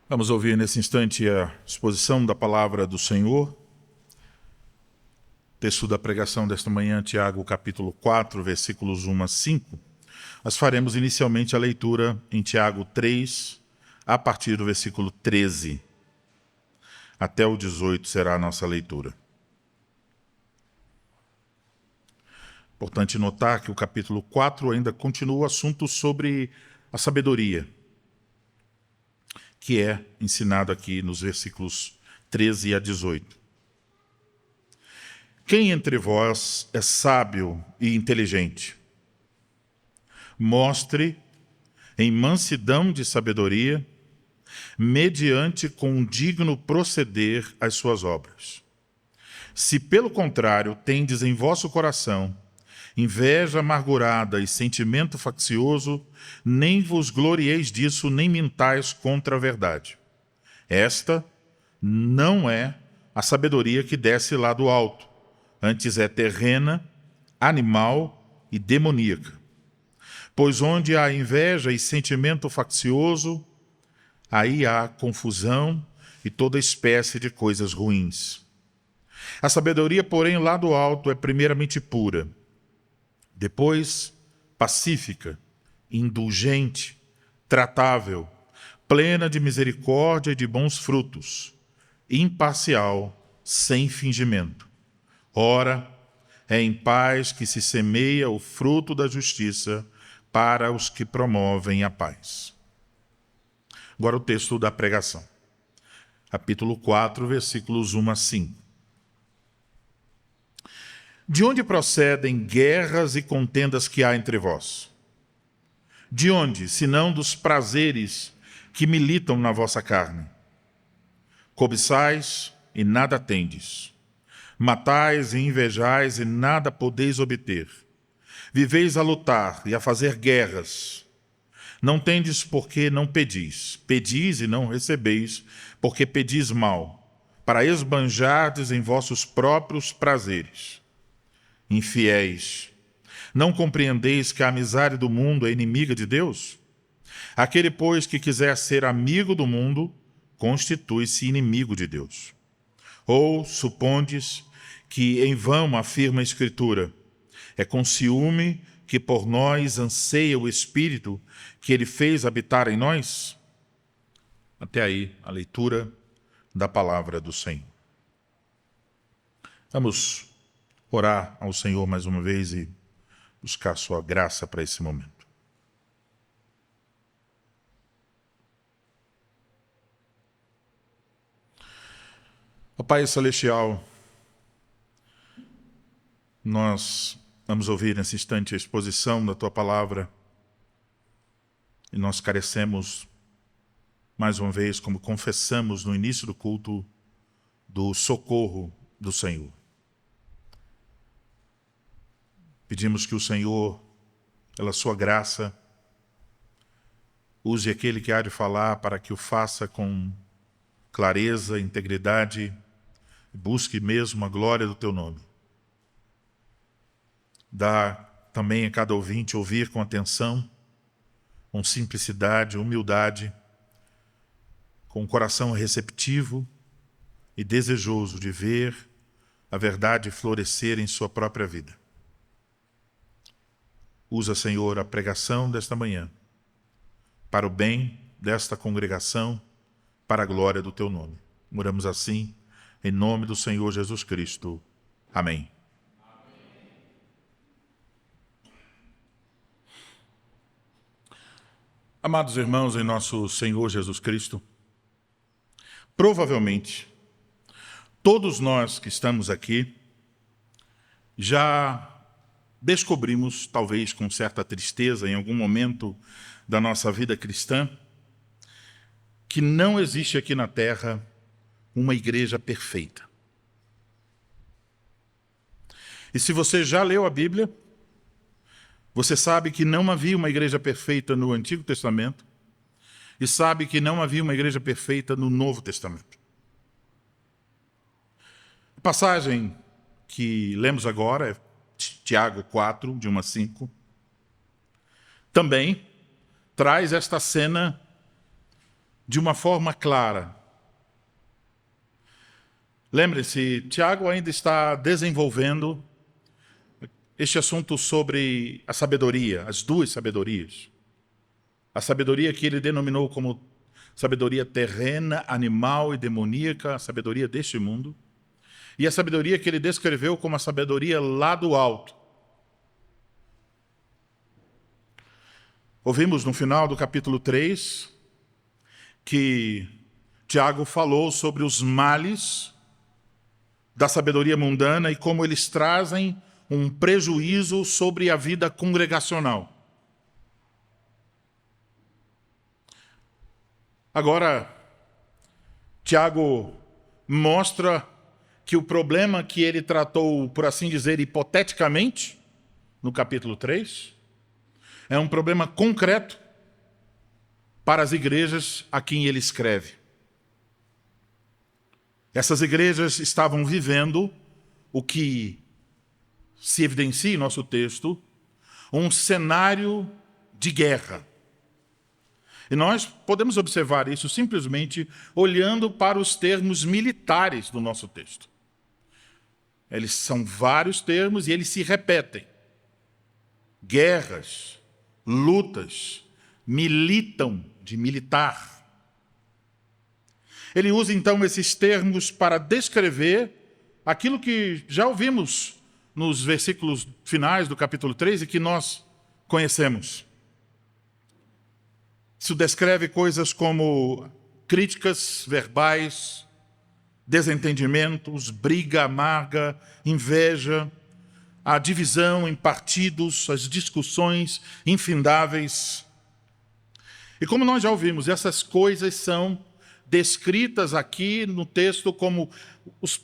Vamos ouvir nesse instante a exposição da palavra do Senhor. Texto da pregação desta manhã, Tiago, capítulo 4, versículos 1 a 5. Nós faremos inicialmente a leitura em Tiago 3, a partir do versículo 13. Até o 18 será a nossa leitura. Importante notar que o capítulo 4 ainda continua o assunto sobre a sabedoria, que é ensinado aqui nos versículos 13 a 18. Quem entre vós é sábio e inteligente? Mostre em mansidão de sabedoria, mediante com digno proceder as suas obras. Se, pelo contrário, tendes em vosso coração inveja amargurada e sentimento faccioso, nem vos glorieis disso, nem mintais contra a verdade. Esta não é a sabedoria que desce lá do alto, antes é terrena, animal e demoníaca. Pois onde há inveja e sentimento faccioso, aí há confusão e toda espécie de coisas ruins. A sabedoria, porém, lá do alto é primeiramente pura, depois pacífica, indulgente, tratável, plena de misericórdia e de bons frutos, imparcial, sem fingimento. Ora, é em paz que se semeia o fruto da justiça para os que promovem a paz. Agora o texto da pregação. Capítulo 4, versículos 1 a 5. De onde procedem guerras e contendas que há entre vós? De onde, senão dos prazeres que militam na vossa carne? Cobiçais e nada tendes. Matais e invejais e nada podeis obter. Viveis a lutar e a fazer guerras. Não tendes porque não pedis. Pedis e não recebeis, porque pedis mal, para esbanjardes em vossos próprios prazeres. Infiéis, não compreendeis que a amizade do mundo é inimiga de Deus? Aquele, pois, que quiser ser amigo do mundo, constitui-se inimigo de Deus. Ou supondes que em vão afirma a Escritura: é com ciúme que por nós anseia o Espírito que ele fez habitar em nós? Até aí a leitura da palavra do Senhor. Vamos orar ao Senhor mais uma vez e buscar sua graça para esse momento. Ó Pai Celestial, nós vamos ouvir nesse instante a exposição da Tua Palavra e nós carecemos, mais uma vez, como confessamos no início do culto, do socorro do Senhor. Pedimos que o Senhor, pela sua graça, use aquele que há de falar para que o faça com clareza, integridade, e busque mesmo a glória do Teu nome. Dá também a cada ouvinte ouvir com atenção, com simplicidade, humildade, com um coração receptivo e desejoso de ver a verdade florescer em sua própria vida. Usa, Senhor, a pregação desta manhã para o bem desta congregação, para a glória do Teu nome. Oramos assim, em nome do Senhor Jesus Cristo. Amém. Amados irmãos em nosso Senhor Jesus Cristo, provavelmente todos nós que estamos aqui já descobrimos, talvez com certa tristeza, em algum momento da nossa vida cristã, que não existe aqui na Terra uma igreja perfeita. E se você já leu a Bíblia, você sabe que não havia uma igreja perfeita no Antigo Testamento e sabe que não havia uma igreja perfeita no Novo Testamento. A passagem que lemos agora é Tiago 4, de 1 a 5. também traz esta cena de uma forma clara. Lembre-se, Tiago ainda está desenvolvendo este assunto sobre a sabedoria, as duas sabedorias. A sabedoria que ele denominou como sabedoria terrena, animal e demoníaca, a sabedoria deste mundo. E a sabedoria que ele descreveu como a sabedoria lá do alto. Ouvimos no final do capítulo 3 que Tiago falou sobre os males da sabedoria mundana e como eles trazem um prejuízo sobre a vida congregacional. Agora, Tiago mostra que o problema que ele tratou, por assim dizer, hipoteticamente, no capítulo 3, é um problema concreto para as igrejas a quem ele escreve. Essas igrejas estavam vivendo o que se evidencia em nosso texto, um cenário de guerra. E nós podemos observar isso simplesmente olhando para os termos militares do nosso texto. Eles são vários termos e eles se repetem. Guerras, lutas, militam, de militar. Ele usa então esses termos para descrever aquilo que já ouvimos nos versículos finais do capítulo 3 e que nós conhecemos. Isso descreve coisas como críticas verbais, desentendimentos, briga amarga, inveja, a divisão em partidos, as discussões infindáveis. E como nós já ouvimos, essas coisas são descritas aqui no texto como,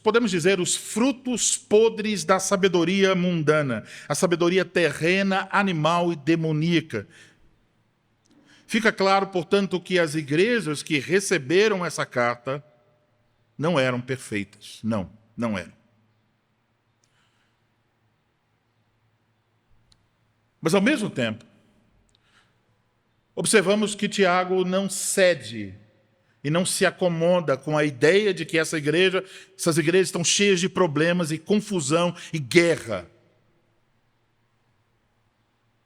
podemos dizer, os frutos podres da sabedoria mundana, a sabedoria terrena, animal e demoníaca. Fica claro, portanto, que as igrejas que receberam essa carta não eram perfeitas. Não eram. Mas, ao mesmo tempo, observamos que Tiago não cede e não se acomoda com a ideia de que essas igrejas estão cheias de problemas e confusão e guerra.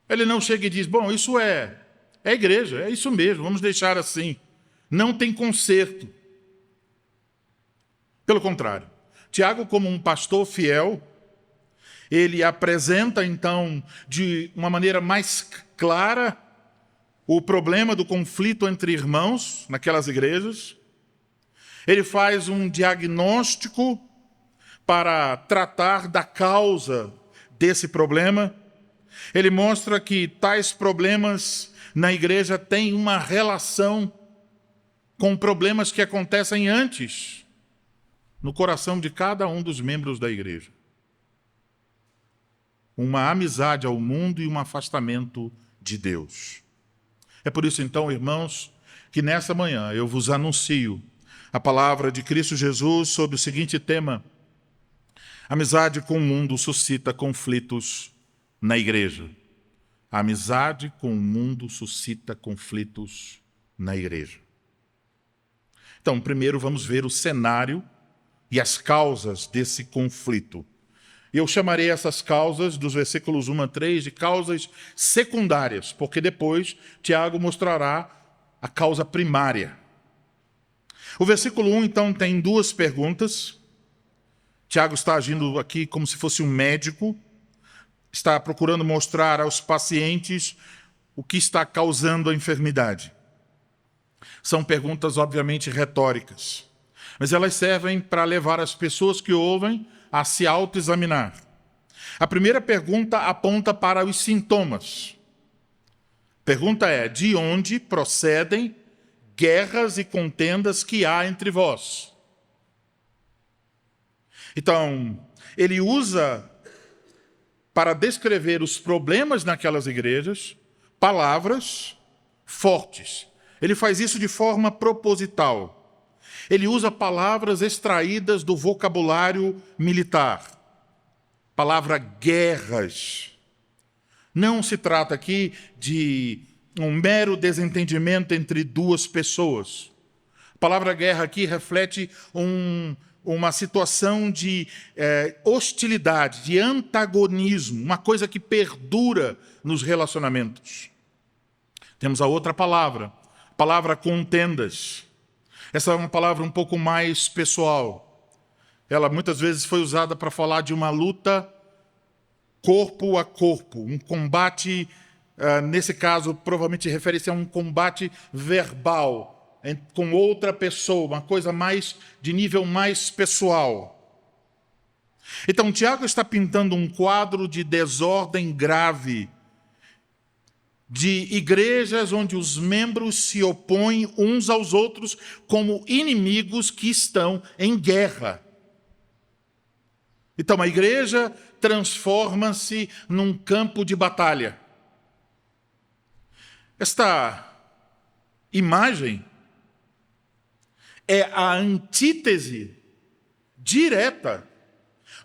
Ele não chega e diz, bom, isso é igreja, é isso mesmo, vamos deixar assim. Não tem conserto. Pelo contrário, Tiago, como um pastor fiel, ele apresenta, então, de uma maneira mais clara o problema do conflito entre irmãos naquelas igrejas. Ele faz um diagnóstico para tratar da causa desse problema. Ele mostra que tais problemas na igreja têm uma relação com problemas que acontecem antes no coração de cada um dos membros da igreja. Uma amizade ao mundo e um afastamento de Deus. É por isso, então, irmãos, que nessa manhã eu vos anuncio a palavra de Cristo Jesus sobre o seguinte tema: amizade com o mundo suscita conflitos na igreja. A amizade com o mundo suscita conflitos na igreja. Então, primeiro vamos ver o cenário e as causas desse conflito. Eu chamarei essas causas, dos versículos 1 a 3, de causas secundárias, porque depois Tiago mostrará a causa primária. O versículo 1, então, tem duas perguntas. Tiago está agindo aqui como se fosse um médico, está procurando mostrar aos pacientes o que está causando a enfermidade. São perguntas, obviamente, retóricas, mas elas servem para levar as pessoas que ouvem a se autoexaminar. A primeira pergunta aponta para os sintomas. A pergunta é: de onde procedem guerras e contendas que há entre vós? Então, ele usa, para descrever os problemas naquelas igrejas, palavras fortes. Ele faz isso de forma proposital. Ele usa palavras extraídas do vocabulário militar. Palavra guerras. Não se trata aqui de um mero desentendimento entre duas pessoas. A palavra guerra aqui reflete uma situação de hostilidade, de antagonismo, uma coisa que perdura nos relacionamentos. Temos a outra palavra, a palavra contendas. Essa é uma palavra um pouco mais pessoal. Ela muitas vezes foi usada para falar de uma luta corpo a corpo, um combate, nesse caso, provavelmente refere-se a um combate verbal, com outra pessoa, uma coisa mais de nível mais pessoal. Então, Tiago está pintando um quadro de desordem grave, de igrejas onde os membros se opõem uns aos outros como inimigos que estão em guerra. Então, a igreja transforma-se num campo de batalha. Esta imagem é a antítese direta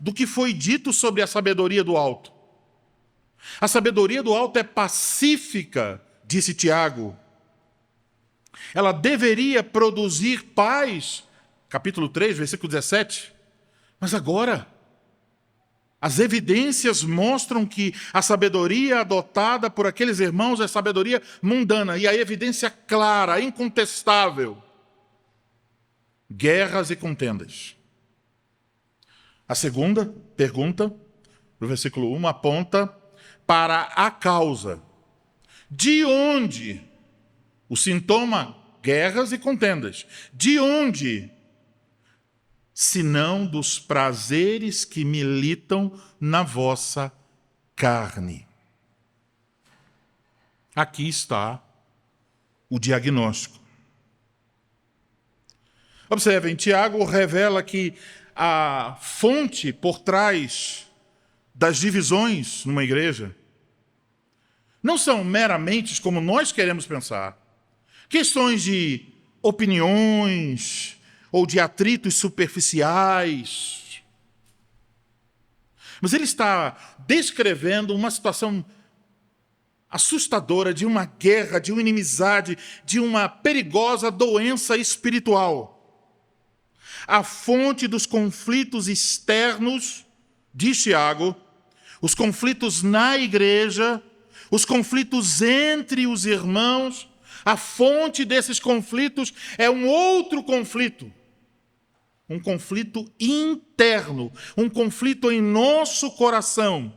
do que foi dito sobre a sabedoria do alto. A sabedoria do alto é pacífica, disse Tiago. Ela deveria produzir paz, capítulo 3, versículo 17. Mas agora, as evidências mostram que a sabedoria adotada por aqueles irmãos é sabedoria mundana. E a evidência clara, incontestável: guerras e contendas. A segunda pergunta, no versículo 1, aponta para a causa. De onde? O sintoma, guerras e contendas. De onde? Senão dos prazeres que militam na vossa carne. Aqui está o diagnóstico. Observem, Tiago revela que a fonte por trás das divisões numa igreja não são meramente, como nós queremos pensar, questões de opiniões ou de atritos superficiais. Mas ele está descrevendo uma situação assustadora de uma guerra, de uma inimizade, de uma perigosa doença espiritual. A fonte dos conflitos externos, diz Tiago, os conflitos na igreja, os conflitos entre os irmãos, a fonte desses conflitos é um outro conflito. Um conflito interno, um conflito em nosso coração.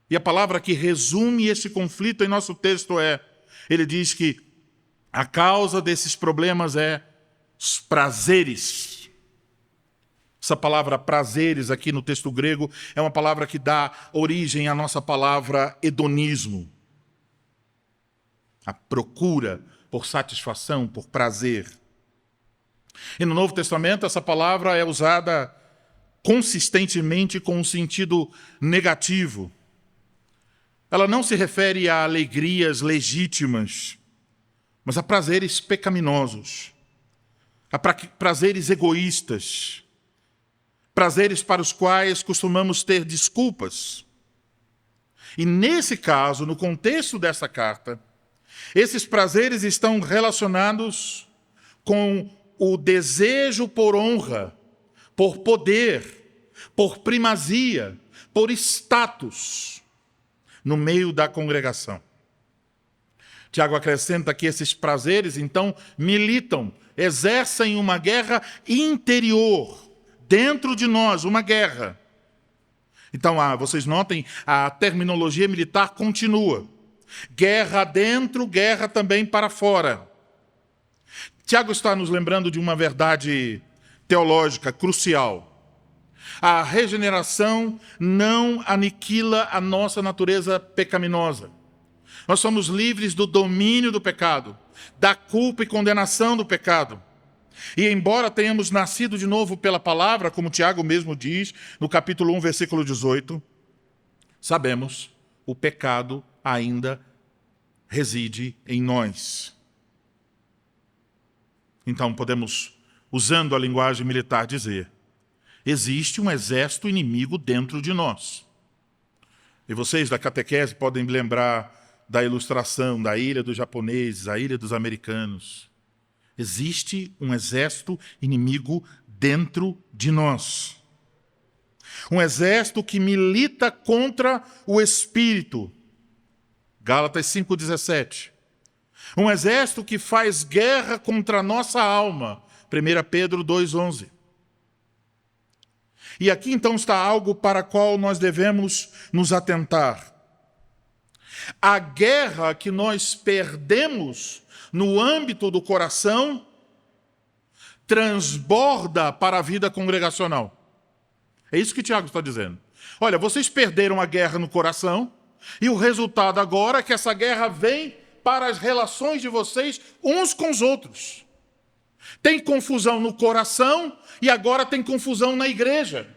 E a palavra que resume esse conflito em nosso texto ele diz que a causa desses problemas é os prazeres. Essa palavra prazeres aqui no texto grego é uma palavra que dá origem à nossa palavra hedonismo. A procura por satisfação, por prazer. E no Novo Testamento essa palavra é usada consistentemente com um sentido negativo. Ela não se refere a alegrias legítimas, mas a prazeres pecaminosos, a prazeres egoístas, prazeres para os quais costumamos ter desculpas. E nesse caso, no contexto dessa carta, esses prazeres estão relacionados com o desejo por honra, por poder, por primazia, por status no meio da congregação. Tiago acrescenta que esses prazeres, então, militam, exercem uma guerra interior, dentro de nós, uma guerra. Então, vocês notem, a terminologia militar continua. Guerra dentro, guerra também para fora. Tiago está nos lembrando de uma verdade teológica crucial. A regeneração não aniquila a nossa natureza pecaminosa. Nós somos livres do domínio do pecado, da culpa e condenação do pecado. E embora tenhamos nascido de novo pela palavra, como Tiago mesmo diz, no capítulo 1, versículo 18, sabemos, o pecado ainda reside em nós. Então podemos, usando a linguagem militar, dizer: existe um exército inimigo dentro de nós. E vocês da catequese podem lembrar da ilustração da ilha dos japoneses, a ilha dos americanos. Existe um exército inimigo dentro de nós. Um exército que milita contra o espírito. Gálatas 5,17. Um exército que faz guerra contra a nossa alma. 1 Pedro 2,11. E aqui então está algo para o qual nós devemos nos atentar. A guerra que nós perdemos no âmbito do coração transborda para a vida congregacional. É isso que Tiago está dizendo. Olha, vocês perderam a guerra no coração e o resultado agora é que essa guerra vem para as relações de vocês uns com os outros. Tem confusão no coração e agora tem confusão na igreja.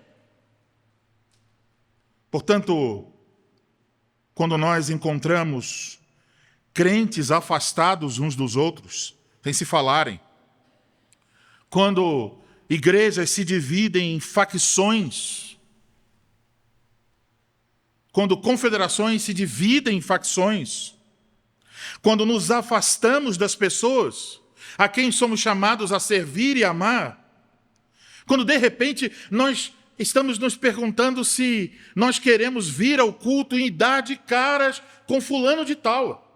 Portanto, quando nós encontramos crentes afastados uns dos outros, sem se falarem, quando igrejas se dividem em facções, quando confederações se dividem em facções, quando nos afastamos das pessoas a quem somos chamados a servir e amar, quando de repente nós estamos nos perguntando se nós queremos vir ao culto e dar de caras com fulano de tal.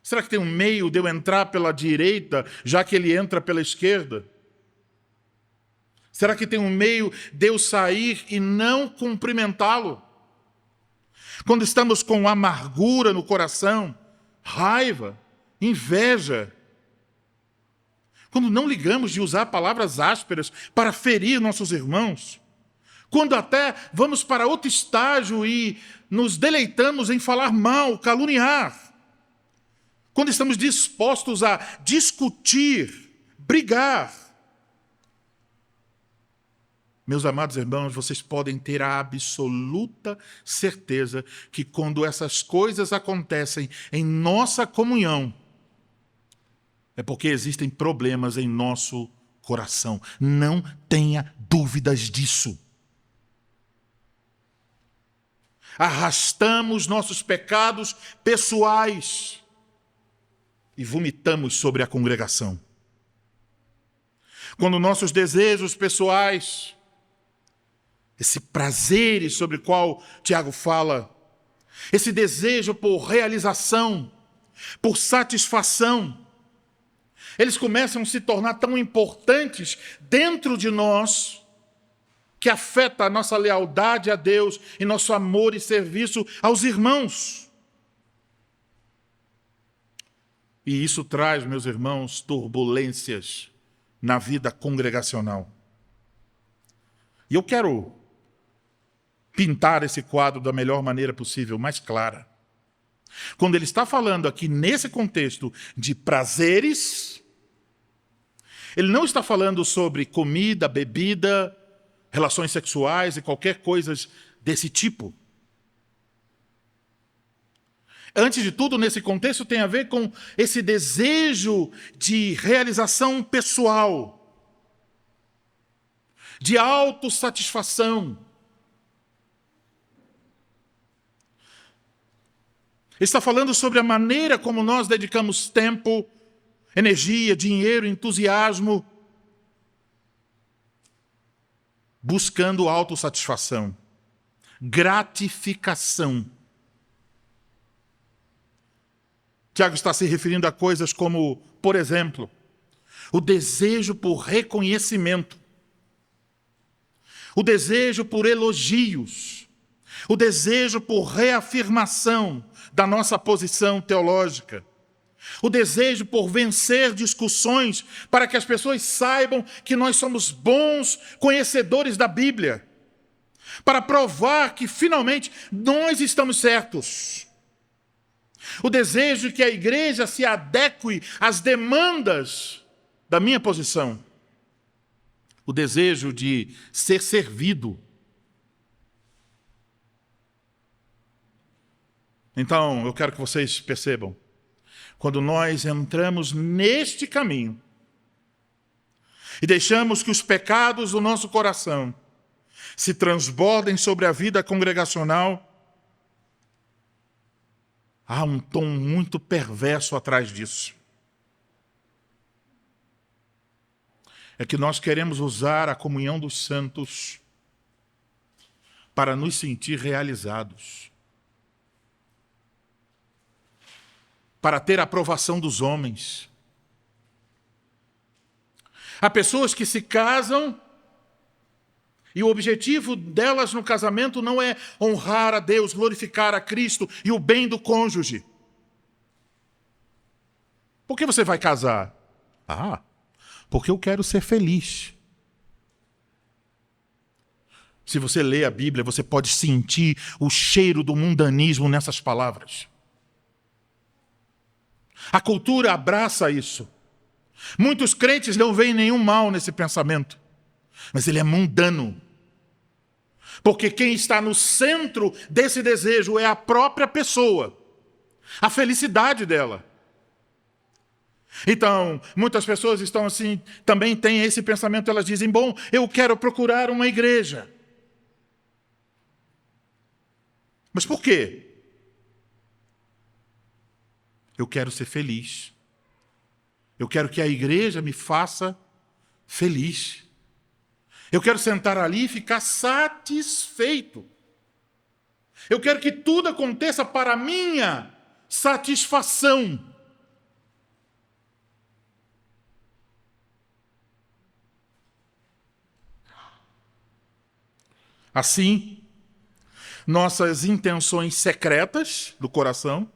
Será que tem um meio de eu entrar pela direita, já que ele entra pela esquerda? Será que tem um meio de eu sair e não cumprimentá-lo? Quando estamos com amargura no coração, raiva, inveja, quando não ligamos de usar palavras ásperas para ferir nossos irmãos, quando até vamos para outro estágio e nos deleitamos em falar mal, caluniar, quando estamos dispostos a discutir, brigar. Meus amados irmãos, vocês podem ter a absoluta certeza que quando essas coisas acontecem em nossa comunhão, é porque existem problemas em nosso coração. Não tenha dúvidas disso. Arrastamos nossos pecados pessoais e vomitamos sobre a congregação. Quando nossos desejos pessoais, esse prazer sobre o qual Tiago fala, esse desejo por realização, por satisfação, eles começam a se tornar tão importantes dentro de nós que afeta a nossa lealdade a Deus e nosso amor e serviço aos irmãos. E isso traz, meus irmãos, turbulências na vida congregacional. E eu quero pintar esse quadro da melhor maneira possível, mais clara. Quando ele está falando aqui nesse contexto de prazeres, ele não está falando sobre comida, bebida, relações sexuais e qualquer coisa desse tipo. Antes de tudo, nesse contexto, tem a ver com esse desejo de realização pessoal, de autossatisfação. Ele está falando sobre a maneira como nós dedicamos tempo, energia, dinheiro, entusiasmo, buscando autossatisfação, gratificação. Tiago está se referindo a coisas como, por exemplo, o desejo por reconhecimento, o desejo por elogios, o desejo por reafirmação da nossa posição teológica, o desejo por vencer discussões para que as pessoas saibam que nós somos bons conhecedores da Bíblia, para provar que finalmente nós estamos certos. O desejo que a igreja se adeque às demandas da minha posição. O desejo de ser servido. Então, eu quero que vocês percebam, quando nós entramos neste caminho e deixamos que os pecados do nosso coração se transbordem sobre a vida congregacional, há um tom muito perverso atrás disso. É que nós queremos usar a comunhão dos santos para nos sentir realizados, para ter a aprovação dos homens. Há pessoas que se casam e o objetivo delas no casamento não é honrar a Deus, glorificar a Cristo e o bem do cônjuge. Por que você vai casar? Porque eu quero ser feliz. Se você lê a Bíblia, você pode sentir o cheiro do mundanismo nessas palavras. A cultura abraça isso. Muitos crentes não veem nenhum mal nesse pensamento, mas ele é mundano. Porque quem está no centro desse desejo é a própria pessoa, a felicidade dela. Então, muitas pessoas estão assim, também têm esse pensamento, elas dizem, bom, eu quero procurar uma igreja. Mas por quê? Eu quero ser feliz. Eu quero que a igreja me faça feliz. Eu quero sentar ali e ficar satisfeito. Eu quero que tudo aconteça para a minha satisfação. Assim, nossas intenções secretas do coração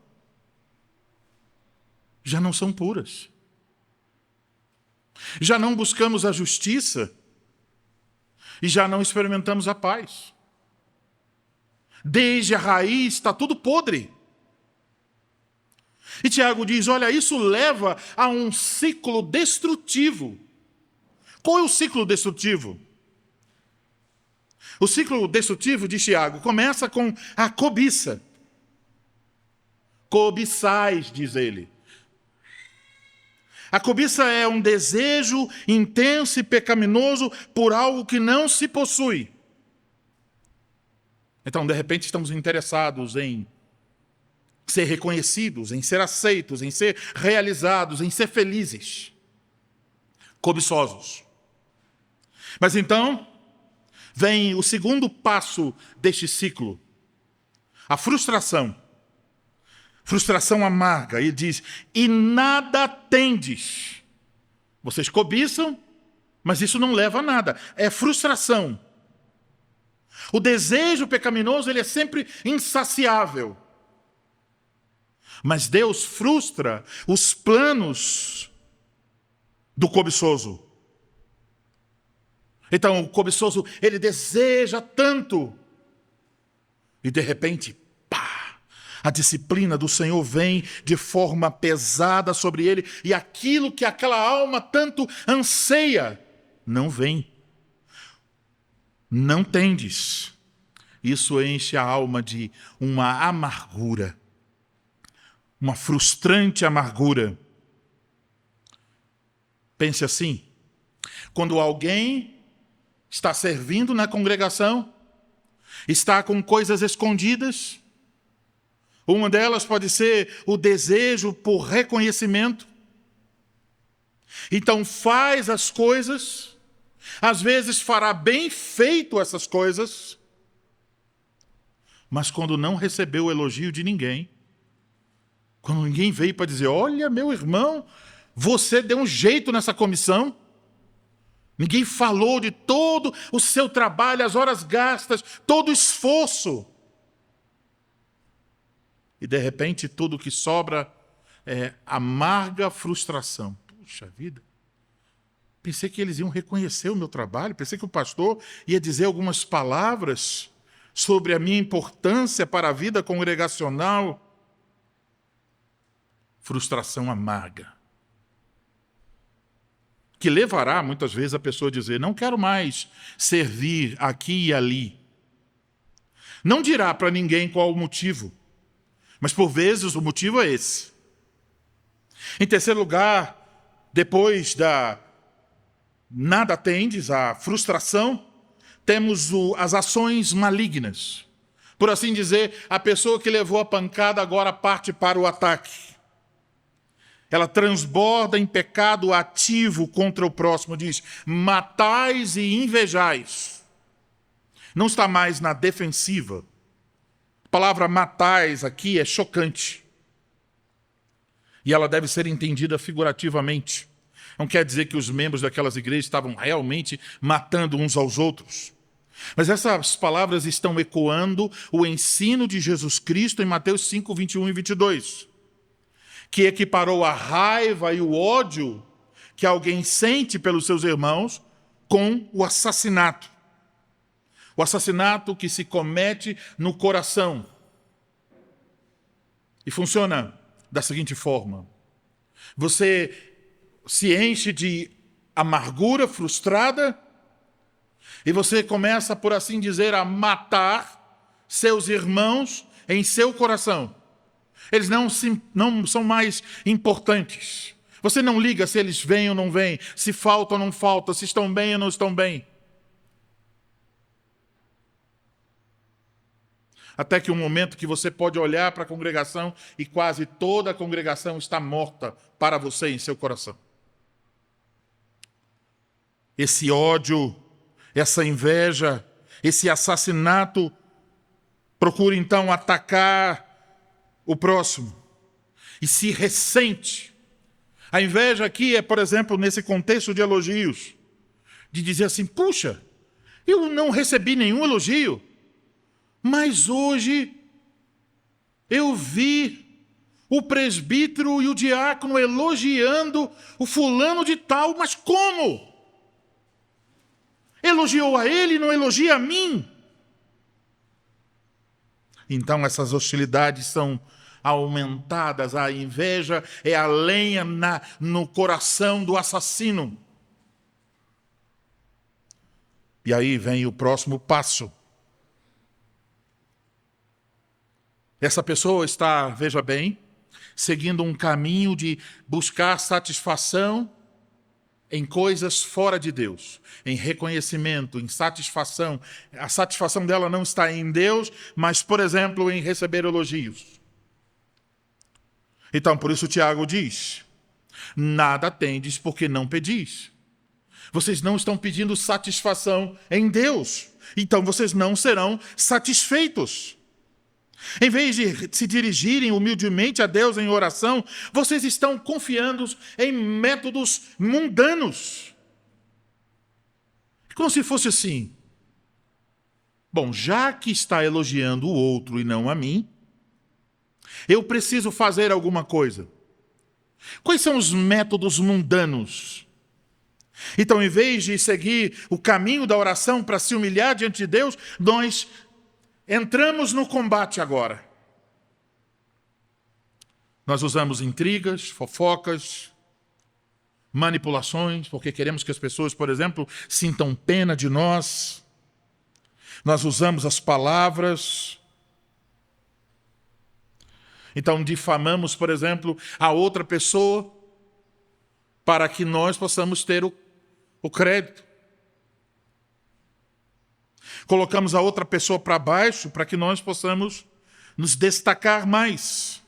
já não são puras. Já não buscamos a justiça e já não experimentamos a paz. Desde a raiz está tudo podre. E Tiago diz, olha, isso leva a um ciclo destrutivo. Qual é o ciclo destrutivo? O ciclo destrutivo, diz Tiago, começa com a cobiça. Cobiçais, diz ele. A cobiça é um desejo intenso e pecaminoso por algo que não se possui. Então, de repente, estamos interessados em ser reconhecidos, em ser aceitos, em ser realizados, em ser felizes. Cobiçosos. Mas então, vem o segundo passo deste ciclo. A frustração. Frustração amarga. Ele diz, e nada tendes. Vocês cobiçam, mas isso não leva a nada. É frustração. O desejo pecaminoso, ele é sempre insaciável. Mas Deus frustra os planos do cobiçoso. Então, o cobiçoso, ele deseja tanto. E de repente, a disciplina do Senhor vem de forma pesada sobre ele, e aquilo que aquela alma tanto anseia, não vem. Não tendes. Isso enche a alma de uma amargura, uma frustrante amargura. Pense assim, quando alguém está servindo na congregação, está com coisas escondidas, uma delas pode ser o desejo por reconhecimento. Então faz as coisas, às vezes fará bem feito essas coisas, mas quando não recebeu o elogio de ninguém, quando ninguém veio para dizer, olha meu irmão, você deu um jeito nessa comissão, ninguém falou de todo o seu trabalho, as horas gastas, todo o esforço. E de repente tudo que sobra é amarga frustração. Puxa vida, pensei que eles iam reconhecer o meu trabalho, pensei que o pastor ia dizer algumas palavras sobre a minha importância para a vida congregacional. Frustração amarga. Que levará muitas vezes a pessoa a dizer, não quero mais servir aqui e ali. Não dirá para ninguém qual o motivo. Mas, por vezes, o motivo é esse. Em terceiro lugar, depois da nada tendes, a frustração, temos as ações malignas. Por assim dizer, a pessoa que levou a pancada agora parte para o ataque. Ela transborda em pecado ativo contra o próximo, diz: matais e invejais. Não está mais na defensiva. A palavra matais aqui é chocante. E ela deve ser entendida figurativamente. Não quer dizer que os membros daquelas igrejas estavam realmente matando uns aos outros. Mas essas palavras estão ecoando o ensino de Jesus Cristo em Mateus 5, 21 e 22, que equiparou a raiva e o ódio que alguém sente pelos seus irmãos com o assassinato. O assassinato que se comete no coração. E funciona da seguinte forma: você se enche de amargura frustrada e você começa, por assim dizer, a matar seus irmãos em seu coração. Eles não são mais importantes. Você não liga se eles vêm ou não vêm, se faltam ou não faltam, se estão bem ou não estão bem. Até que um momento que você pode olhar para a congregação e quase toda a congregação está morta para você em seu coração. Esse ódio, essa inveja, esse assassinato, procura então atacar o próximo e se ressente. A inveja aqui é, por exemplo, nesse contexto de elogios, de dizer assim: puxa, eu não recebi nenhum elogio, mas hoje eu vi o presbítero e o diácono elogiando o fulano de tal, mas como? Elogiou a ele e não elogia a mim? Então essas hostilidades são aumentadas, a inveja é a lenha no coração do assassino. E aí vem o próximo passo. Essa pessoa está, veja bem, seguindo um caminho de buscar satisfação em coisas fora de Deus, em reconhecimento, em satisfação. A satisfação dela não está em Deus, mas, por exemplo, em receber elogios. Então, por isso Tiago diz: nada tendes porque não pedis. Vocês não estão pedindo satisfação em Deus, então vocês não serão satisfeitos. Em vez de se dirigirem humildemente a Deus em oração, vocês estão confiando em métodos mundanos. Como se fosse assim: bom, já que está elogiando o outro e não a mim, eu preciso fazer alguma coisa. Quais são os métodos mundanos? Então, em vez de seguir o caminho da oração para se humilhar diante de Deus, nós entramos no combate agora. Nós usamos intrigas, fofocas, manipulações, porque queremos que as pessoas, por exemplo, sintam pena de nós. Nós usamos as palavras. Então, difamamos, por exemplo, a outra pessoa para que nós possamos ter o crédito. Colocamos a outra pessoa para baixo para que nós possamos nos destacar mais.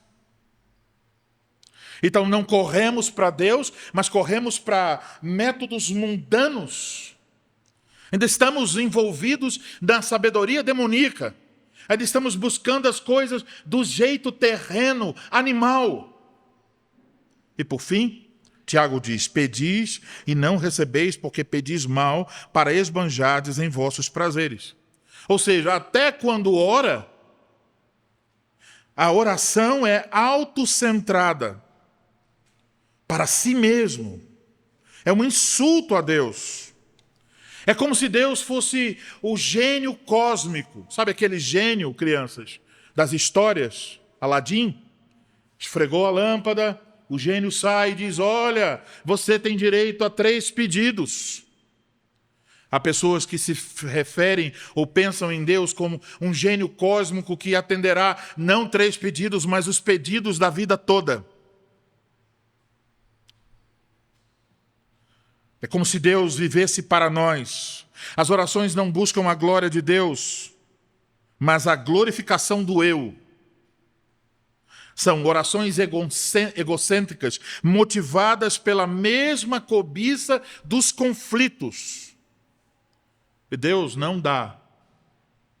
Então não corremos para Deus, mas corremos para métodos mundanos. Ainda estamos envolvidos na sabedoria demoníaca. Ainda estamos buscando as coisas do jeito terreno, animal. E por fim, Tiago diz: pedis e não recebeis, porque pedis mal, para esbanjardes em vossos prazeres. Ou seja, até quando ora, a oração é autocentrada, para si mesmo. É um insulto a Deus. É como se Deus fosse o gênio cósmico. Sabe aquele gênio, crianças, das histórias? Aladim esfregou a lâmpada, o gênio sai e diz: olha, você tem direito a 3 pedidos. Há pessoas que se referem ou pensam em Deus como um gênio cósmico que atenderá não 3 pedidos, mas os pedidos da vida toda. É como se Deus vivesse para nós. As orações não buscam a glória de Deus, mas a glorificação do eu. São orações egocêntricas, motivadas pela mesma cobiça dos conflitos. E Deus não dá,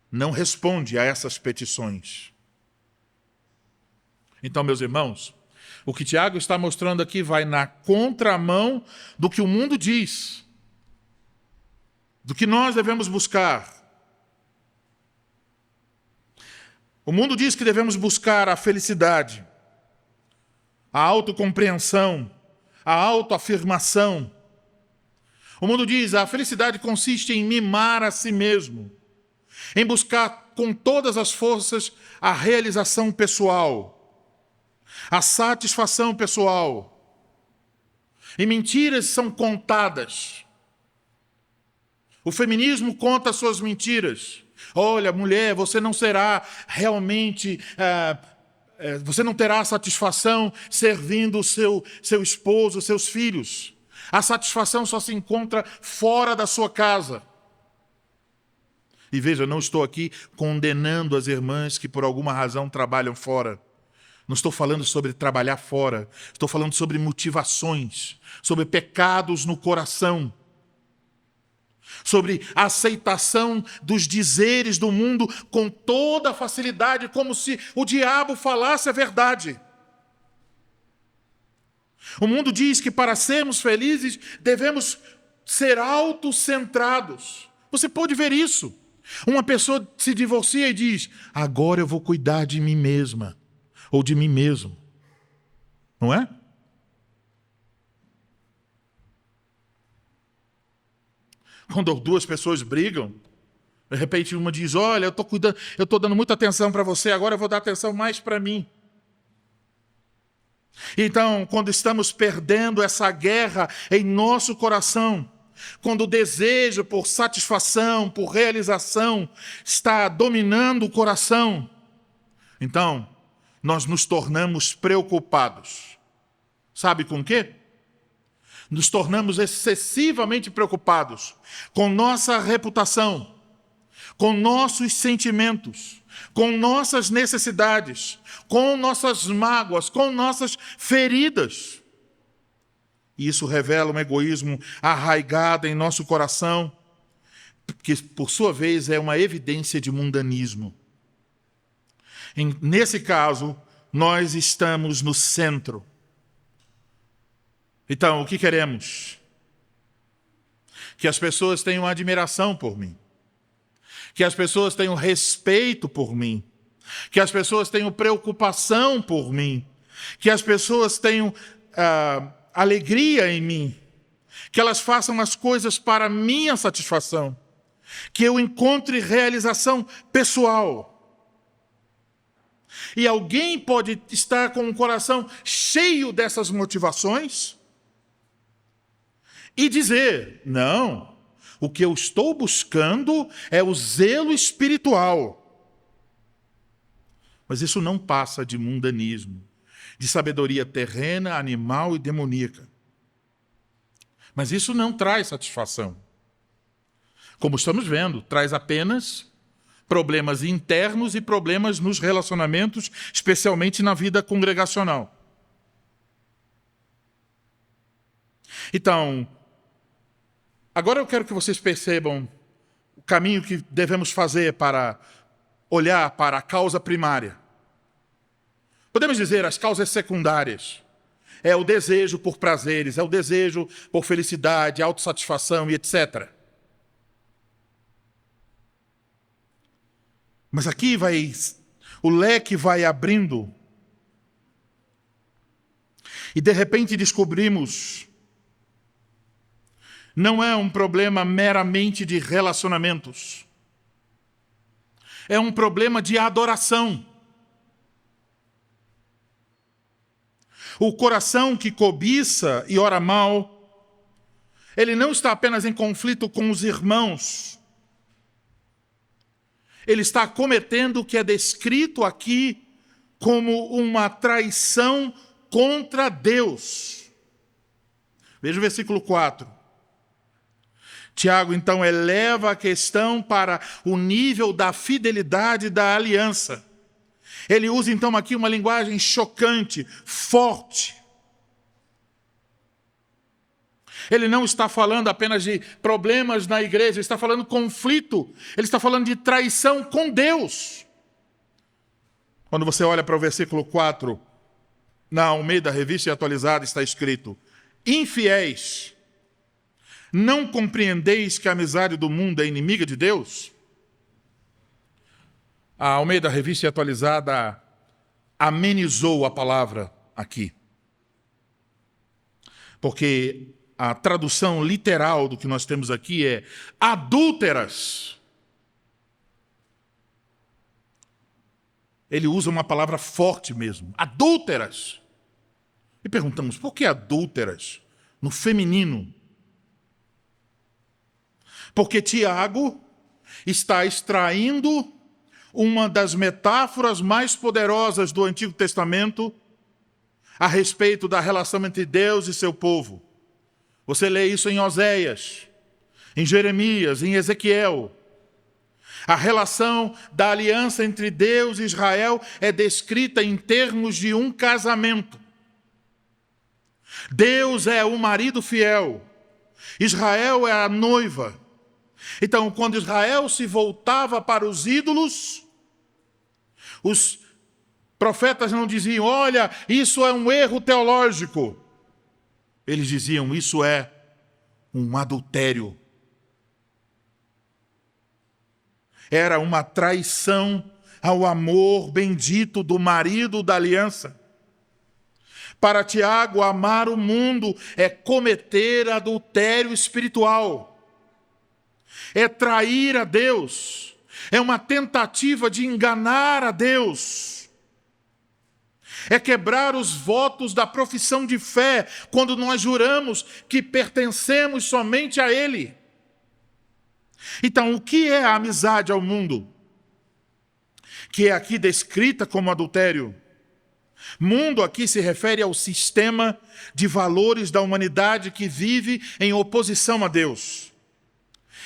não responde a essas petições. Então, meus irmãos, o que Tiago está mostrando aqui vai na contramão do que o mundo diz, do que nós devemos buscar. O mundo diz que devemos buscar a felicidade, a autocompreensão, a autoafirmação. O mundo diz que a felicidade consiste em mimar a si mesmo, em buscar com todas as forças a realização pessoal, a satisfação pessoal. E mentiras são contadas. O feminismo conta suas mentiras. Olha, mulher, você não será realmente, você não terá satisfação servindo o seu esposo, seus filhos. A satisfação só se encontra fora da sua casa. E veja, eu não estou aqui condenando as irmãs que por alguma razão trabalham fora. Não estou falando sobre trabalhar fora. Estou falando sobre motivações, sobre pecados no coração, sobre a aceitação dos dizeres do mundo com toda a facilidade, como se o diabo falasse a verdade. O mundo diz que para sermos felizes devemos ser autocentrados. Você pode ver isso. Uma pessoa se divorcia e diz: agora eu vou cuidar de mim mesma ou de mim mesmo. Não é? Quando duas pessoas brigam, de repente uma diz: olha, eu estou dando muita atenção para você, agora eu vou dar atenção mais para mim. Então, quando estamos perdendo essa guerra em nosso coração, quando o desejo por satisfação, por realização, está dominando o coração, então, nós nos tornamos preocupados. Sabe com o quê? Nos tornamos excessivamente preocupados com nossa reputação, com nossos sentimentos, com nossas necessidades, com nossas mágoas, com nossas feridas. E isso revela um egoísmo arraigado em nosso coração, que, por sua vez, é uma evidência de mundanismo. Nesse caso, nós estamos no centro. Então, o que queremos? Que as pessoas tenham admiração por mim. Que as pessoas tenham respeito por mim. Que as pessoas tenham preocupação por mim. Que as pessoas tenham alegria em mim. Que elas façam as coisas para minha satisfação. Que eu encontre realização pessoal. E alguém pode estar com o coração cheio dessas motivações e dizer: não, o que eu estou buscando é o zelo espiritual. Mas isso não passa de mundanismo, de sabedoria terrena, animal e demoníaca. Mas isso não traz satisfação. Como estamos vendo, traz apenas problemas internos e problemas nos relacionamentos, especialmente na vida congregacional. Então, agora eu quero que vocês percebam o caminho que devemos fazer para olhar para a causa primária. Podemos dizer as causas secundárias. É o desejo por prazeres, é o desejo por felicidade, autossatisfação e etc. Mas aqui o leque vai abrindo. E de repente descobrimos, não é um problema meramente de relacionamentos. É um problema de adoração. O coração que cobiça e ora mal, ele não está apenas em conflito com os irmãos. Ele está cometendo o que é descrito aqui como uma traição contra Deus. Veja o versículo 4. Tiago, então, eleva a questão para o nível da fidelidade da aliança. Ele usa, então, aqui uma linguagem chocante, forte. Ele não está falando apenas de problemas na igreja, ele está falando de conflito, ele está falando de traição com Deus. Quando você olha para o versículo 4, na Almeida Revista e Atualizada, está escrito: infiéis, não compreendeis que a amizade do mundo é inimiga de Deus? A Almeida Revista e Atualizada amenizou a palavra aqui. Porque a tradução literal do que nós temos aqui é adúlteras. Ele usa uma palavra forte mesmo, adúlteras. E perguntamos, por que adúlteras no feminino? Porque Tiago está extraindo uma das metáforas mais poderosas do Antigo Testamento a respeito da relação entre Deus e seu povo. Você lê isso em Oséias, em Jeremias, em Ezequiel. A relação da aliança entre Deus e Israel é descrita em termos de um casamento. Deus é o marido fiel, Israel é a noiva. Então, quando Israel se voltava para os ídolos, os profetas não diziam, olha, isso é um erro teológico. Eles diziam, isso é um adultério. Era uma traição ao amor bendito do marido da aliança. Para Tiago, amar o mundo é cometer adultério espiritual. É trair a Deus. É uma tentativa de enganar a Deus. É quebrar os votos da profissão de fé quando nós juramos que pertencemos somente a Ele. Então, o que é a amizade ao mundo? Que é aqui descrita como adultério. Mundo aqui se refere ao sistema de valores da humanidade que vive em oposição a Deus.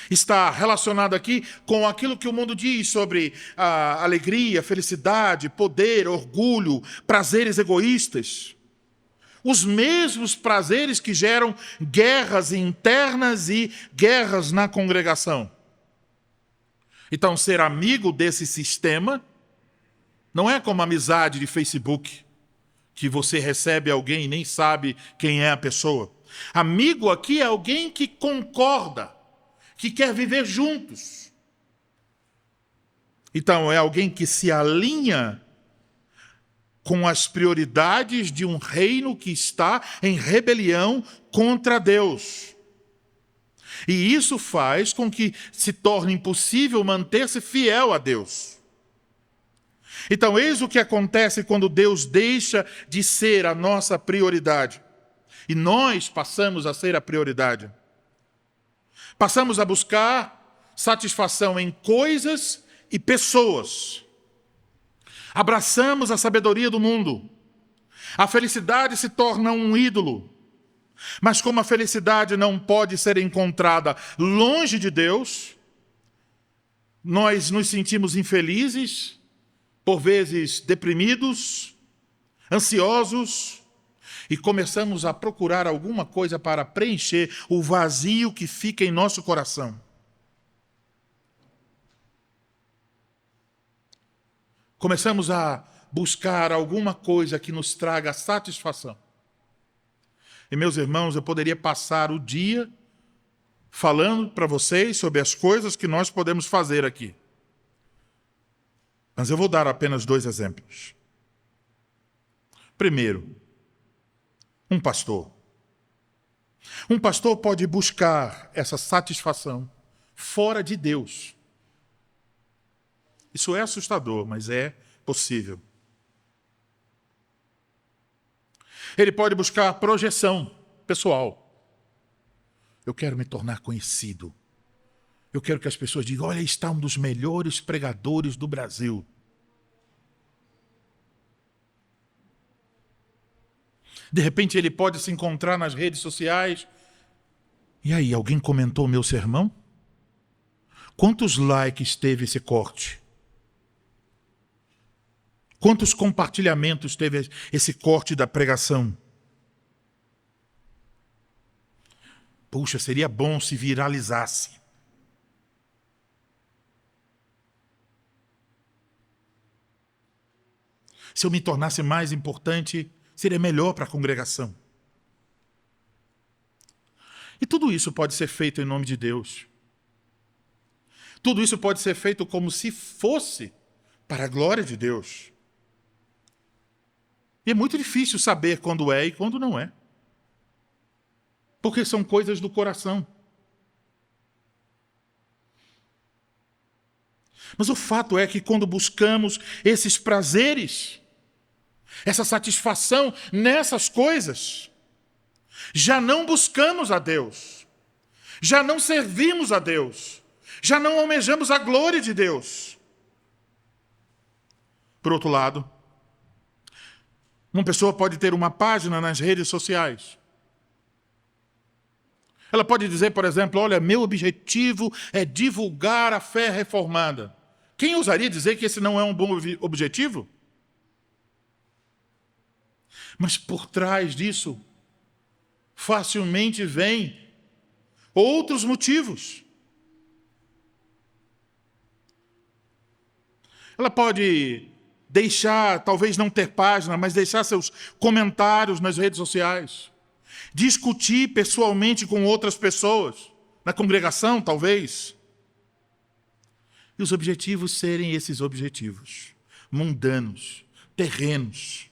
Está relacionado aqui com aquilo que o mundo diz sobre a alegria, felicidade, poder, orgulho, prazeres egoístas. Os mesmos prazeres que geram guerras internas e guerras na congregação. Então, ser amigo desse sistema não é como amizade de Facebook, que você recebe alguém e nem sabe quem é a pessoa. Amigo aqui é alguém que concorda, que quer viver juntos. Então, é alguém que se alinha com as prioridades de um reino que está em rebelião contra Deus. E isso faz com que se torne impossível manter-se fiel a Deus. Então, eis o que acontece quando Deus deixa de ser a nossa prioridade. E nós passamos a ser a prioridade. Passamos a buscar satisfação em coisas e pessoas. Abraçamos a sabedoria do mundo. A felicidade se torna um ídolo. Mas como a felicidade não pode ser encontrada longe de Deus, nós nos sentimos infelizes, por vezes deprimidos, ansiosos, e começamos a procurar alguma coisa para preencher o vazio que fica em nosso coração. Começamos a buscar alguma coisa que nos traga satisfação. E, meus irmãos, eu poderia passar o dia falando para vocês sobre as coisas que nós podemos fazer aqui. Mas eu vou dar apenas 2 exemplos. Primeiro, um pastor. Um pastor pode buscar essa satisfação fora de Deus. Isso é assustador, mas é possível. Ele pode buscar projeção pessoal. Eu quero me tornar conhecido. Eu quero que as pessoas digam, olha, está um dos melhores pregadores do Brasil. De repente ele pode se encontrar nas redes sociais E aí, alguém comentou o meu sermão? Quantos likes teve esse corte? Quantos compartilhamentos teve esse corte da pregação? Puxa, seria bom se viralizasse. Se eu me tornasse mais importante, seria melhor para a congregação. E tudo isso pode ser feito em nome de Deus. Tudo isso pode ser feito como se fosse para a glória de Deus. E é muito difícil saber quando é e quando não é. Porque são coisas do coração. Mas o fato é que quando buscamos esses prazeres, essa satisfação nessas coisas, já não buscamos a Deus, já não servimos a Deus, já não almejamos a glória de Deus. Por outro lado, uma pessoa pode ter uma página nas redes sociais. Ela pode dizer, por exemplo, olha, meu objetivo é divulgar a fé reformada. Quem ousaria dizer que esse não é um bom objetivo? Mas por trás disso, facilmente vem outros motivos. Ela pode deixar, talvez não ter página, mas deixar seus comentários nas redes sociais. Discutir pessoalmente com outras pessoas, na congregação, talvez. E os objetivos serem esses objetivos, mundanos, terrenos.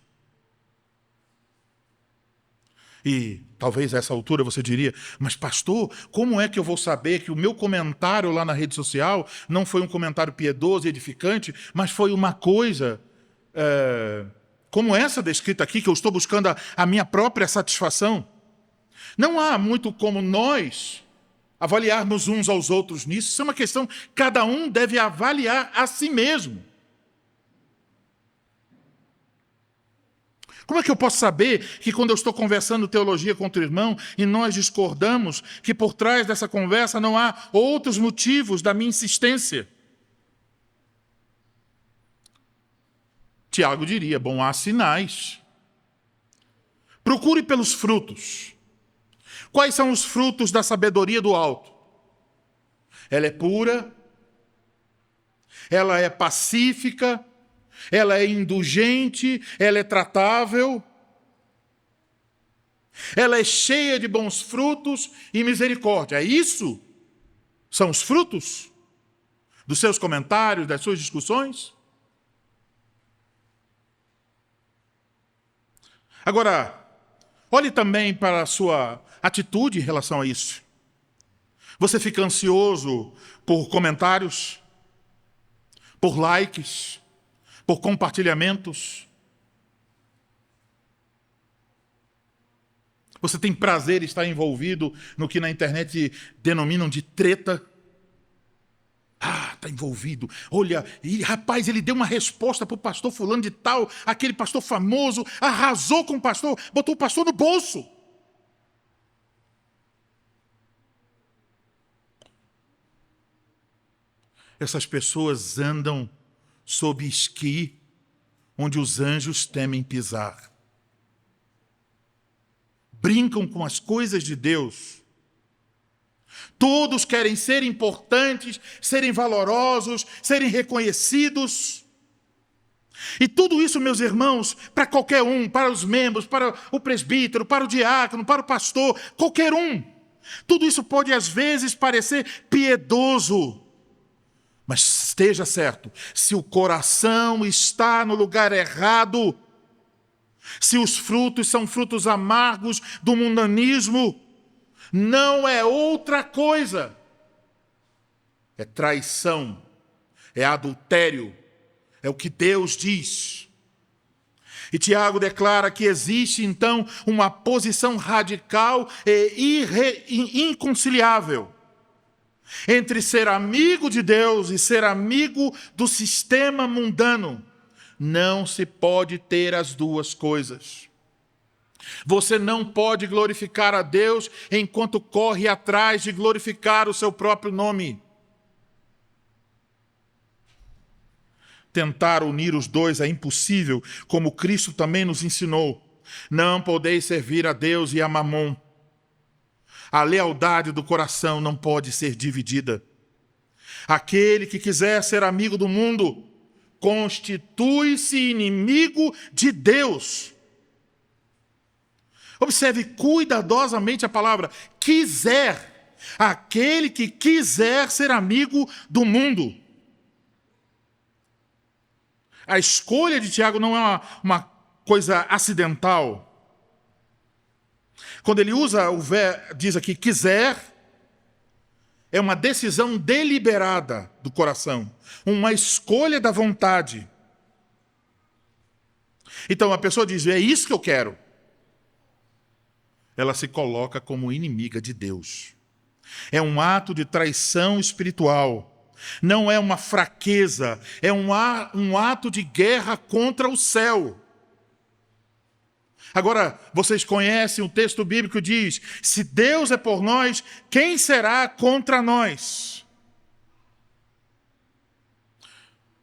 E talvez a essa altura você diria, mas pastor, como é que eu vou saber que o meu comentário lá na rede social não foi um comentário piedoso e edificante, mas foi uma coisa como essa descrita aqui, que eu estou buscando a minha própria satisfação? Não há muito como nós avaliarmos uns aos outros nisso. Isso é uma questão, cada um deve avaliar a si mesmo. Como é que eu posso saber que quando eu estou conversando teologia com outro irmão e nós discordamos, que por trás dessa conversa não há outros motivos da minha insistência? Tiago diria, bom, há sinais. Procure pelos frutos. Quais são os frutos da sabedoria do alto? Ela é pura, ela é pacífica, ela é indulgente, ela é tratável, ela é cheia de bons frutos e misericórdia. Isso são os frutos dos seus comentários, das suas discussões? Agora, olhe também para a sua atitude em relação a isso. Você fica ansioso por comentários, por likes, por compartilhamentos? Você tem prazer em estar envolvido no que na internet denominam de treta? Ah, está envolvido. Olha, rapaz, ele deu uma resposta para o pastor fulano de tal, aquele pastor famoso, arrasou com o pastor, botou o pastor no bolso. Essas pessoas andam sob esqui, onde os anjos temem pisar. Brincam com as coisas de Deus. Todos querem ser importantes, serem valorosos, serem reconhecidos. E tudo isso, meus irmãos, para qualquer um, para os membros, para o presbítero, para o diácono, para o pastor, qualquer um. Tudo isso pode às vezes parecer piedoso. Mas esteja certo, se o coração está no lugar errado, se os frutos são frutos amargos do mundanismo, não é outra coisa. É traição, é adultério, é o que Deus diz. E Tiago declara que existe, então, uma posição radical e inconciliável entre ser amigo de Deus e ser amigo do sistema mundano. Não se pode ter as duas coisas. Você não pode glorificar a Deus enquanto corre atrás de glorificar o seu próprio nome. Tentar unir os dois é impossível, como Cristo também nos ensinou. Não podeis servir a Deus e a Mamon. A lealdade do coração não pode ser dividida. Aquele que quiser ser amigo do mundo, constitui-se inimigo de Deus. Observe cuidadosamente a palavra quiser. Aquele que quiser ser amigo do mundo. A escolha de Tiago não é uma coisa acidental. Quando ele usa diz aqui quiser, é uma decisão deliberada do coração, uma escolha da vontade. Então a pessoa diz, é isso que eu quero. Ela se coloca como inimiga de Deus. É um ato de traição espiritual. Não é uma fraqueza, é um ato de guerra contra o céu. Agora, vocês conhecem o texto bíblico que diz, se Deus é por nós, quem será contra nós?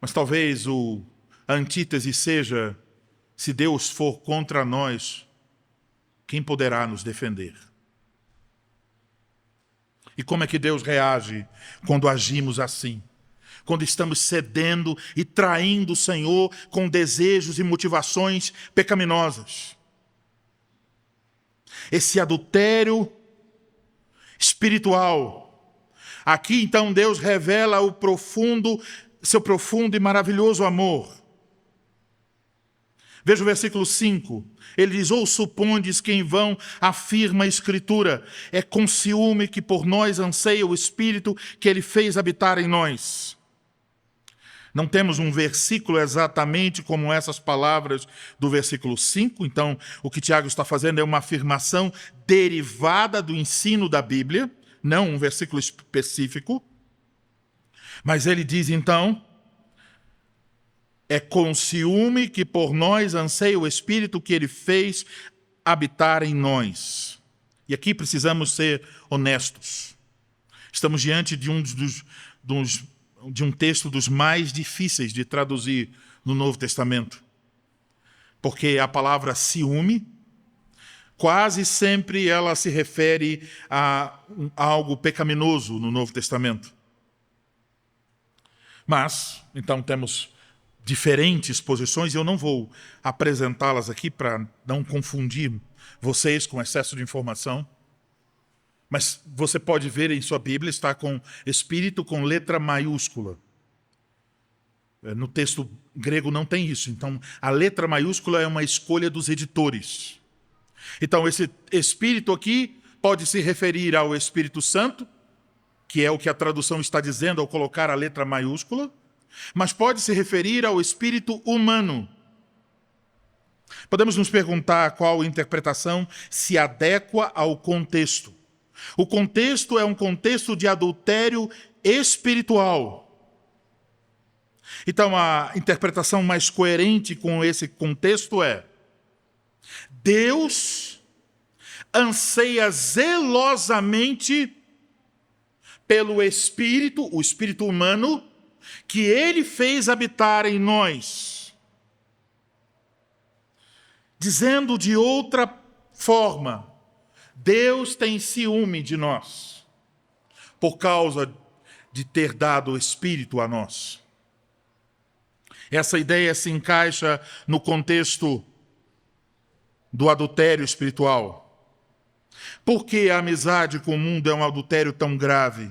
Mas talvez a antítese seja, se Deus for contra nós, quem poderá nos defender? E como é que Deus reage quando agimos assim? Quando estamos cedendo e traindo o Senhor com desejos e motivações pecaminosas. Esse adultério espiritual. Aqui então Deus revela seu profundo e maravilhoso amor. Veja o versículo 5. Ele diz, ou supondes que em vão afirma a Escritura, é com ciúme que por nós anseia o Espírito que ele fez habitar em nós. Não temos um versículo exatamente como essas palavras do versículo 5, então o que Tiago está fazendo é uma afirmação derivada do ensino da Bíblia, não um versículo específico. Mas ele diz então, é com ciúme que por nós anseia o Espírito que ele fez habitar em nós. E aqui precisamos ser honestos. Estamos diante de um texto dos mais difíceis de traduzir no Novo Testamento. Porque a palavra ciúme, quase sempre ela se refere a algo pecaminoso no Novo Testamento. Mas, então temos diferentes posições, e eu não vou apresentá-las aqui para não confundir vocês com excesso de informação. Mas você pode ver em sua Bíblia, está com Espírito com letra maiúscula. No texto grego não tem isso. Então, a letra maiúscula é uma escolha dos editores. Então, esse Espírito aqui pode se referir ao Espírito Santo, que é o que a tradução está dizendo ao colocar a letra maiúscula, mas pode se referir ao espírito humano. Podemos nos perguntar qual interpretação se adequa ao contexto. O contexto é um contexto de adultério espiritual. Então, a interpretação mais coerente com esse contexto é: Deus anseia zelosamente pelo Espírito, o Espírito humano, que ele fez habitar em nós. Dizendo de outra forma, Deus tem ciúme de nós, por causa de ter dado o Espírito a nós. Essa ideia se encaixa no contexto do adultério espiritual. Por que a amizade com o mundo é um adultério tão grave?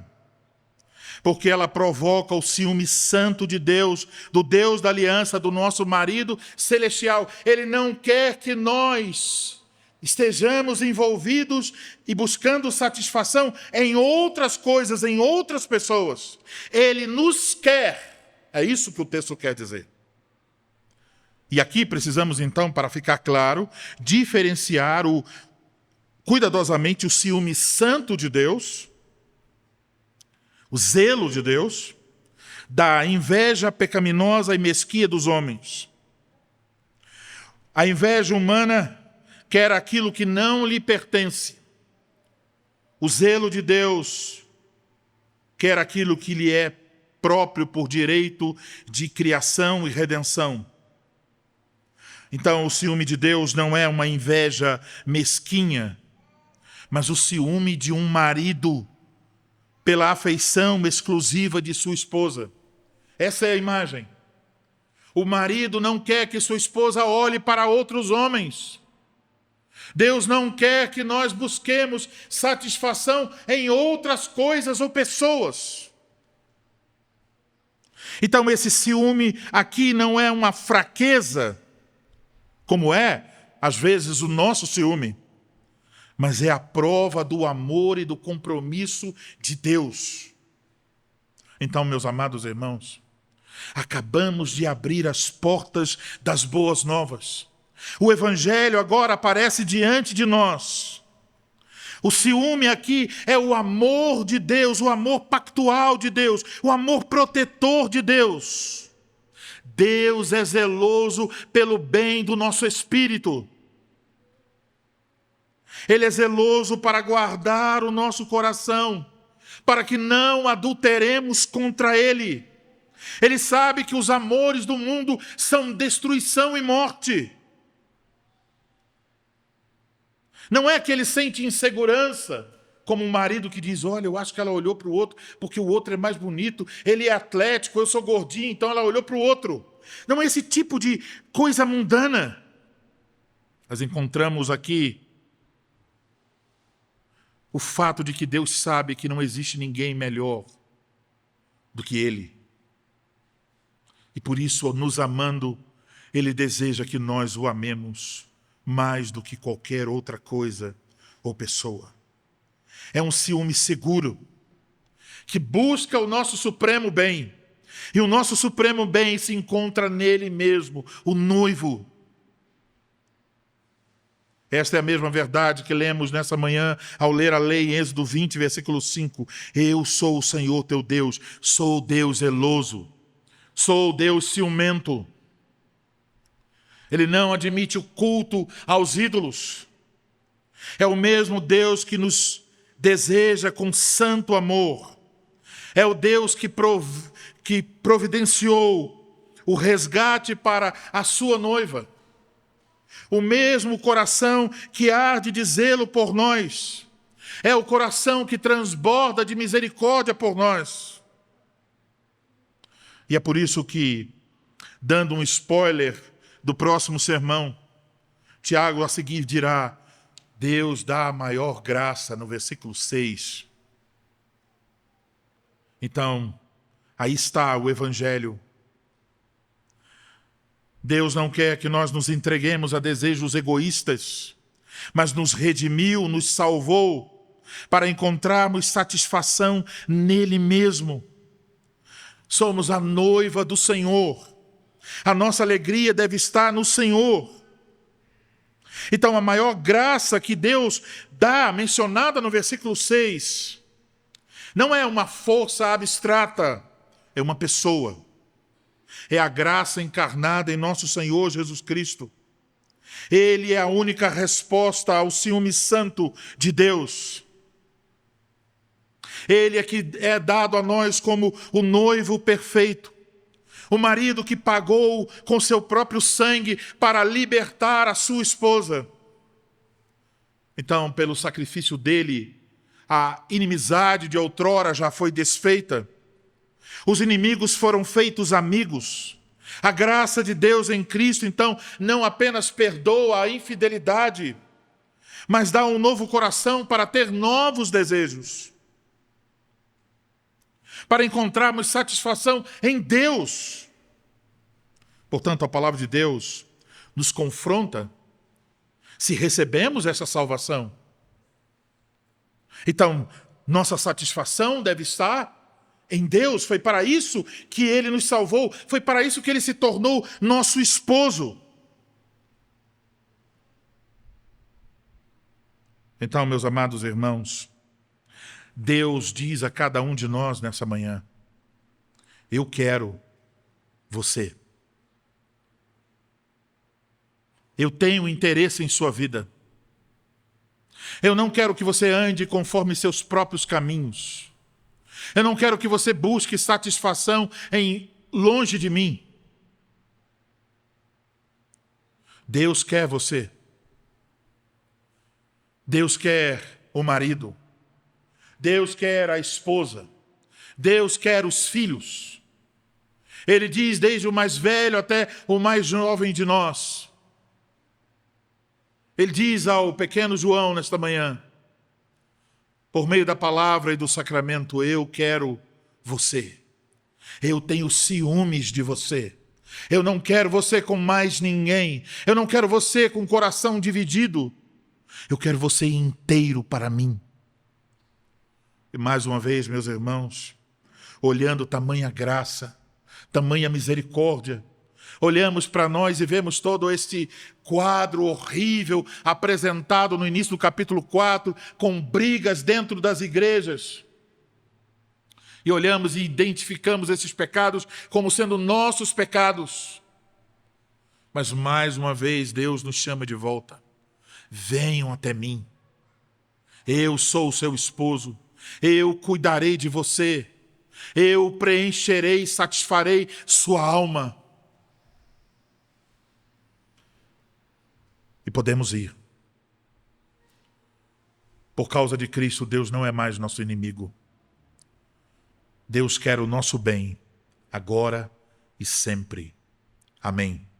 Porque ela provoca o ciúme santo de Deus, do Deus da aliança, do nosso marido celestial. Ele não quer que nós estejamos envolvidos e buscando satisfação em outras coisas, em outras pessoas. Ele nos quer. É isso que o texto quer dizer. E aqui precisamos, então, para ficar claro, diferenciar cuidadosamente o ciúme santo de Deus, o zelo de Deus, da inveja pecaminosa e mesquinha dos homens. A inveja humana quer aquilo que não lhe pertence. O zelo de Deus quer aquilo que lhe é próprio por direito de criação e redenção. Então, o ciúme de Deus não é uma inveja mesquinha, mas o ciúme de um marido pela afeição exclusiva de sua esposa. Essa é a imagem. O marido não quer que sua esposa olhe para outros homens. Deus não quer que nós busquemos satisfação em outras coisas ou pessoas. Então, esse ciúme aqui não é uma fraqueza, como é, às vezes, o nosso ciúme, mas é a prova do amor e do compromisso de Deus. Então, meus amados irmãos, acabamos de abrir as portas das boas novas. O Evangelho agora aparece diante de nós. O ciúme aqui é o amor de Deus, o amor pactual de Deus, o amor protetor de Deus. Deus é zeloso pelo bem do nosso espírito. Ele é zeloso para guardar o nosso coração, para que não adulteremos contra Ele. Ele sabe que os amores do mundo são destruição e morte. Não é que ele sente insegurança, como um marido que diz, olha, eu acho que ela olhou para o outro porque o outro é mais bonito, ele é atlético, eu sou gordinho, então ela olhou para o outro. Não é esse tipo de coisa mundana. Nós encontramos aqui o fato de que Deus sabe que não existe ninguém melhor do que Ele. E por isso, nos amando, Ele deseja que nós o amemos mais do que qualquer outra coisa ou pessoa. É um ciúme seguro, que busca o nosso supremo bem. E o nosso supremo bem se encontra nele mesmo, o noivo. Esta é a mesma verdade que lemos nessa manhã ao ler a lei em Êxodo 20, versículo 5. Eu sou o Senhor teu Deus, sou o Deus zeloso, sou o Deus ciumento. Ele não admite o culto aos ídolos. É o mesmo Deus que nos deseja com santo amor. É o Deus que providenciou o resgate para a sua noiva. O mesmo coração que arde de zelo por nós. É o coração que transborda de misericórdia por nós. E é por isso que, dando um spoiler do próximo sermão, Tiago a seguir dirá, Deus dá a maior graça, no versículo 6. Então, aí está o Evangelho. Deus não quer que nós nos entreguemos a desejos egoístas, mas nos redimiu, nos salvou, para encontrarmos satisfação nele mesmo. Somos a noiva do Senhor. A nossa alegria deve estar no Senhor. Então, a maior graça que Deus dá, mencionada no versículo 6, não é uma força abstrata, é uma pessoa. É a graça encarnada em nosso Senhor Jesus Cristo. Ele é a única resposta ao ciúme santo de Deus. Ele é que é dado a nós como o noivo perfeito. O marido que pagou com seu próprio sangue para libertar a sua esposa. Então, pelo sacrifício dele, a inimizade de outrora já foi desfeita. Os inimigos foram feitos amigos. A graça de Deus em Cristo, então, não apenas perdoa a infidelidade, mas dá um novo coração para ter novos desejos. Para encontrarmos satisfação em Deus. Portanto, a palavra de Deus nos confronta se recebemos essa salvação. Então, nossa satisfação deve estar em Deus. Foi para isso que Ele nos salvou. Foi para isso que Ele se tornou nosso esposo. Então, meus amados irmãos, Deus diz a cada um de nós nessa manhã, eu quero você. Eu tenho interesse em sua vida. Eu não quero que você ande conforme seus próprios caminhos. Eu não quero que você busque satisfação longe de mim. Deus quer você. Deus quer o marido. Deus quer a esposa. Deus quer os filhos. Ele diz desde o mais velho até o mais jovem de nós. Ele diz ao pequeno João nesta manhã, por meio da palavra e do sacramento: eu quero você. Eu tenho ciúmes de você. Eu não quero você com mais ninguém. Eu não quero você com o coração dividido. Eu quero você inteiro para mim. E mais uma vez, meus irmãos, olhando tamanha graça, tamanha misericórdia, olhamos para nós e vemos todo este quadro horrível apresentado no início do capítulo 4, com brigas dentro das igrejas. E olhamos e identificamos esses pecados como sendo nossos pecados. Mas mais uma vez Deus nos chama de volta. Venham até mim. Eu sou o seu esposo. Eu cuidarei de você. Eu preencherei e satisfarei sua alma. E podemos ir. Por causa de Cristo, Deus não é mais nosso inimigo. Deus quer o nosso bem, agora e sempre. Amém.